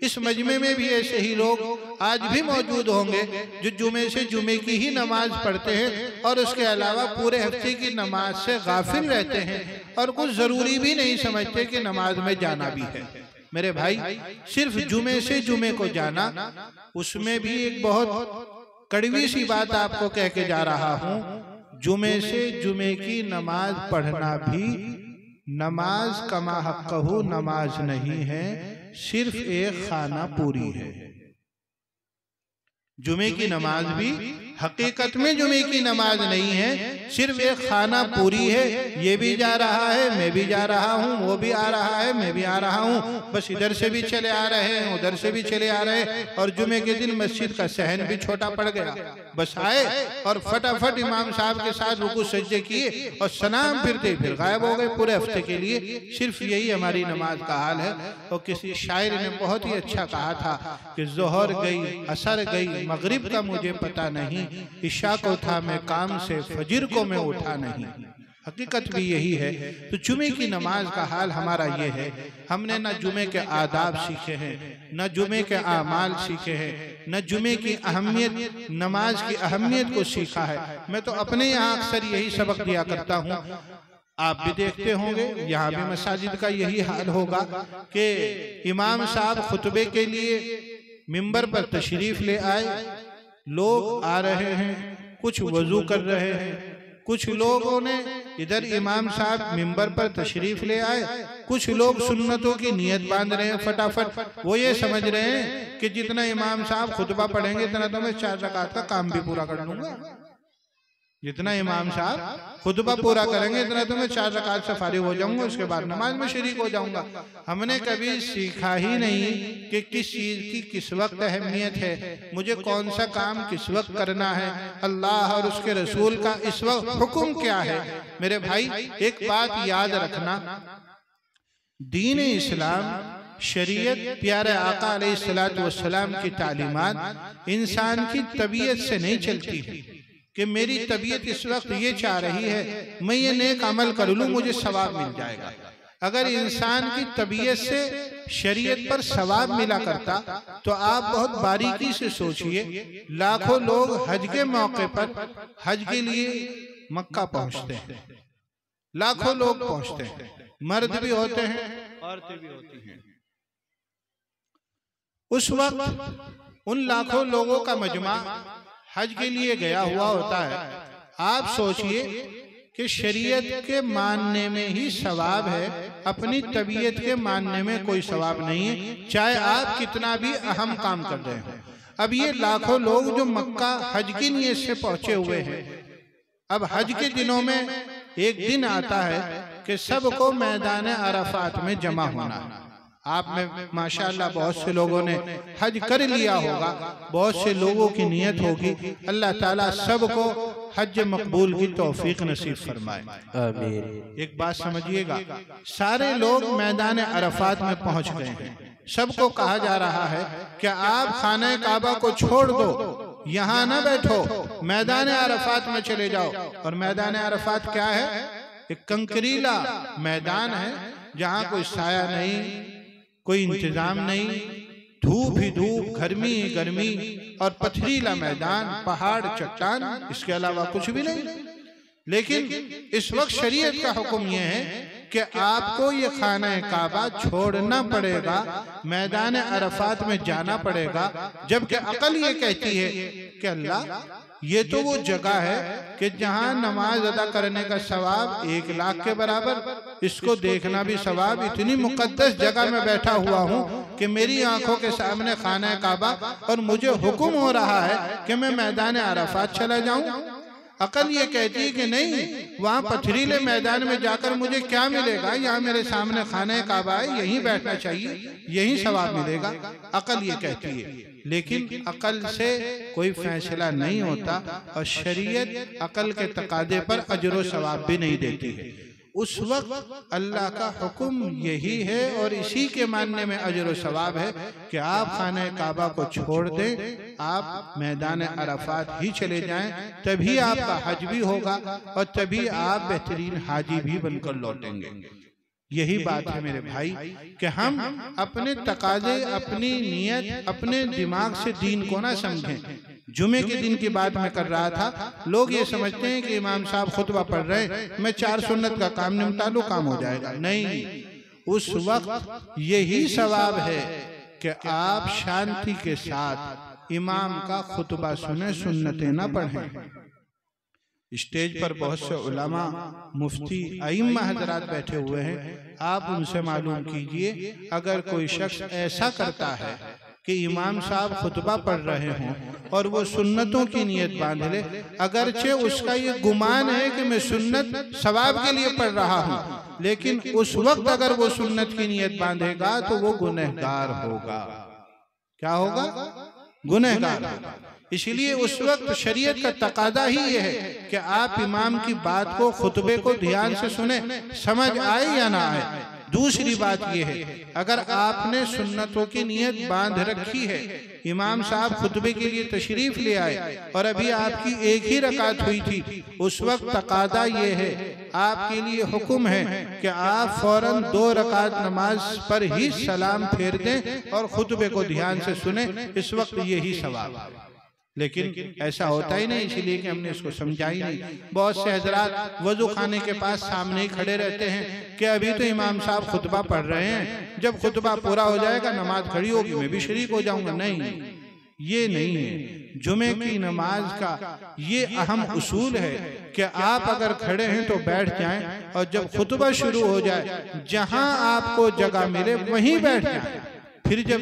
इस मजमे में भी ऐसे ही लोग आज भी मौजूद होंगे जो जुमे से जुमे की ही नमाज पढ़ते हैं और उसके अलावा पूरे हफ्ते की नमाज से गाफिल रहते हैं और कुछ जरूरी भी नहीं समझते कि नमाज में जाना भी है। मेरे भाई, सिर्फ जुमे से जुमे को जाना, उसमें भी एक बहुत कड़वी सी बात आपको कह के जा रहा हूं, जुमे से जुमे की नमाज पढ़ना भी नमाज कमा हक़्क़हू नमाज नहीं है, सिर्फ एक खाना पूरी है। जुमे की नमाज भी हकीकत में जुमे की नमाज नहीं है, सिर्फ एक खाना पूरी है। ये भी जा रहा है, मैं भी जा रहा हूँ, वो भी आ रहा है, मैं भी आ रहा हूँ, बस इधर से भी चले आ रहे हैं, उधर से भी चले आ रहे हैं। और जुमे के दिन मस्जिद का सहन भी छोटा पड़ गया, बस आए और फटाफट इमाम साहब के साथ रुकू सजदे किए और सलाम फिरते फिर गायब हो गए पूरे हफ्ते के लिए। सिर्फ यही हमारी नमाज का हाल है। और किसी शायर ने बहुत ही अच्छा कहा था कि जोहर गई, असर गई, मगरिब का मुझे पता नहीं, इशा को था मैं काम से, फजर को मैं उठा नहीं। हकीकत भी यही है। तो जुमे की नमाज का हाल हमारा ये है, हमने न जुमे के आदाब सीखे हैं, न जुमे के आमाल सीखे हैं, न जुमे की अहमियत, नमाज की अहमियत को सीखा है। मैं तो अपने यहाँ अक्सर यही सबक दिया करता हूँ, आप भी देखते होंगे, यहाँ भी मसाजिद का यही हाल होगा कि इमाम साहब खुतबे के लिए मिंबर पर तशरीफ ले आए, लोग आ रहे हैं, कुछ वजू कर रहे हैं, कुछ लोगों ने इधर इमाम साहब मिंबर पर तशरीफ ले आए, कुछ लोग सुन्नतों की नियत बांध रहे हैं फटाफट। वो ये समझ रहे हैं कि जितना इमाम साहब खुतबा पढ़ेंगे इतना तो मैं 4 रकात का काम भी पूरा कर लूंगा, जितना इमाम साहब खुतबा पूरा करेंगे इतना तो मैं 4 रकात से फारिग हो जाऊंगा, उसके बाद नमाज में शरीक हो जाऊंगा। हमने कभी सीखा ही नहीं कि किस चीज की किस वक्त अहमियत है, मुझे कौन सा काम किस वक्त करना है, अल्लाह और उसके रसूल का इस वक्त हुक्म क्या है। मेरे भाई, एक बात याद रखना, दीन इस्लाम, शरीयत, प्यारे आका अलैहिस्सलातु वस्सलाम की तालीमात इंसान की तबीयत से नहीं चलती है कि मेरी तबीयत इस वक्त ये चाह रही है मैं ये नेक अमल कर लूं, मुझे सवाब मिल जाएगा। अगर इंसान की तबीयत से शरीयत पर सवाब मिला करता तो आप बहुत बारीकी से सोचिए, लाखों लोग हज के मौके पर हज के लिए मक्का पहुंचते हैं, लाखों लोग पहुंचते हैं, मर्द भी होते हैं, औरतें भी होती हैं। उस वक्त उन लाखों लोगों का मजमा हज के लिए गया हुआ होता है। आप सोचिए कि शरीयत के मानने में ही सवाब है, अपनी तबीयत के मानने में कोई सवाब नहीं है, चाहे आप कितना भी अहम काम कर रहे हो। अब ये लाखों लोग जो मक्का हज की नियत से पहुंचे हुए हैं, अब हज के दिनों में एक दिन आता है कि सबको मैदान अरफात में जमा होना है। आप में माशाअल्लाह बहुत से लोगों ने हज कर लिया होगा, बहुत से लोगों की नियत होगी, अल्लाह ताला सबको हज मकबूल की तौफीक नसीब फरमाए, आमीन। एक बात समझिएगा, सारे लोग मैदान अरफात में पहुंच गए हैं, सबको कहा जा रहा है कि आप खाने काबा को छोड़ दो, यहाँ ना बैठो, मैदान अरफात में चले जाओ। और मैदान अरफात क्या है? एक कंकरीला मैदान है जहाँ कोई साया नहीं, कोई इंतजाम नहीं, धूप ही धूप, गर्मी ही गर्मी, और पथरीला मैदान, पहाड़, चट्टान, इसके अलावा कुछ भी नहीं। लेकिन इस वक्त शरीयत का हुक्म यह है कि आपको ये खाना काबा छोड़ना पड़ेगा, मैदान अरफात में जाना पड़ेगा। जबकि अकल ये कहती है कि अल्लाह, ये तो वो जगह है कि जहां नमाज अदा करने का सवाब 1 लाख के बराबर, इसको देखना भी सवाब। इतनी मुकद्दस जगह में बैठा हुआ हूँ कि मेरी आंखों के सामने खाना काबा, और मुझे हुक्म हो रहा है कि मैं मैदान अरफात चला जाऊं। अकल ये कहती है कि नहीं, वहाँ पथरीले मैदान में जाकर मुझे क्या मिलेगा? यहाँ मेरे सामने खाना काबा है, यहीं बैठना चाहिए, यहीं सवाब मिलेगा। अकल ये कहती है, लेकिन अकल से कोई फैसला नहीं होता, और शरीयत अकल के तकादे पर अजर व सवाब भी नहीं देती है। उस वक्त अल्लाह का हुक्म यही है, और इसी के मानने में अजर व सवाब है कि आप खाना काबा को छोड़ दें, आप मैदान अरफात ही चले जाएं, तभी आपका हज भी होगा और तभी आप बेहतरीन हाजी भी बनकर लौटेंगे। यही बात है मेरे भाई कि हम अपने तकाजे, अपनी नियत, अपने दिमाग से दीन को ना समझें। जुमे के दिन की बात मैं कर रहा था, लोग ये समझते हैं कि इमाम साहब खुतबा पढ़ रहे हैं, मैं 4 सुन्नत का काम निपटा लूं, काम हो जाएगा। नहीं, उस वक्त यही सवाब है कि आप शांति के साथ इमाम का खुतबा सुने, सुन्नतें ना पढ़ें। स्टेज पर बहुत से उलमा, मुफ्ती, अइम्मा हजरात बैठे हुए हैं, आप उनसे मालूम कीजिए, अगर कोई शख्स ऐसा करता है कि इमाम साहब खुतबा पढ़ रहे हों और वो सुन्नतों की नियत बांध ले, अगरचे उसका ये गुमान है कि मैं सुन्नत सवाब के लिए पढ़ रहा हूँ, लेकिन उस वक्त अगर वो सुन्नत की नियत बांधेगा तो वो गुनहगार होगा। क्या होगा? गुनहगार होगा। इसलिए उस वक्त शरीयत का तकादा ही ये है कि आप इमाम की बात को, खुतबे को ध्यान से सुने, समझ आए या ना आए। दूसरी बात यह है, अगर आपने सुन्नतों की नियत बांध रखी है, इमाम साहब खुतबे के लिए तशरीफ ले आए और अभी आपकी एक ही रकात हुई थी, उस वक्त तकादा ये है, आपके लिए हुक्म है कि आप फौरन 2 रकात नमाज पर ही सलाम फेर दें और खुतबे को ध्यान से सुने। इस वक्त यही सवाब। लेकिन ऐसा होता ही नहीं, इसीलिए कि हमने इसको समझा ही नहीं। बहुत से हजरात वजू खाने के पास सामने ही खड़े रहते हैं कि अभी तो इमाम साहब खुतबा पढ़ रहे हैं, जब खुतबा पूरा हो जाएगा, नमाज खड़ी होगी, मैं भी शरीक हो जाऊंगा। नहीं, ये नहीं है। जुमे की नमाज का ये अहम उसूल है कि आप अगर खड़े हैं तो बैठ जाएं, और जब खुतबा शुरू हो जाए, जहां आपको जगह मिले वहीं बैठ जाएं। फिर जब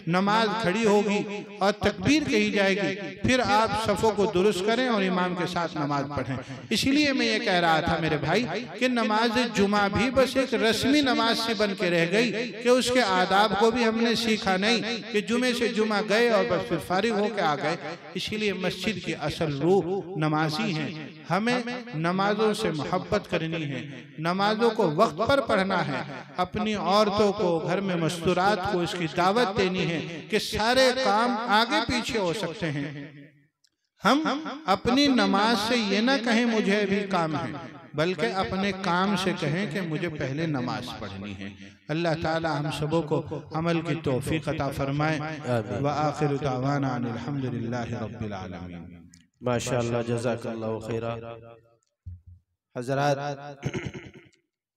नमाज खड़ी होगी और तकबीर कही जाएगी, फिर आप सफ़ों को दुरुस्त करें और इमाम के साथ नमाज पढ़ें। इसलिए मैं ये कह रहा था मेरे भाई कि नमाज जुमा भी बस एक रस्मी नमाज सी बन के रह गई कि उसके आदाब को भी हमने सीखा नहीं, कि जुमे से जुमा गए और बस फिर फारिग होकर आ गए। इसीलिए मस्जिद की असल रूह नमाजी हैं। हमें नमाजों से मोहब्बत करनी है, नमाजों को वक्त पर पढ़ना है, अपनी औरतों को, घर में मस्तूरात को इसकी दावत देनी है कि सारे काम आगे पीछे हो सकते हैं। हम अपनी नमाज से ये ना कहें मुझे अभी काम है, बल्कि अपने काम से कहें कि मुझे पहले नमाज पढ़नी है। अल्लाह ताला हम सबों को अमल की तौफीक अता फरमाए। व आखिरु दावाना अनिल हम्दुलिल्लाहि रब्बिल आलमीन। माशाअल्लाह, जज़ाकल्लाहु खैरा।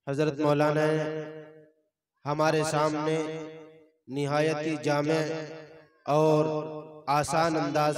हजरत मौलाना हमारे सामने निहायती जामे और आसान अंदाज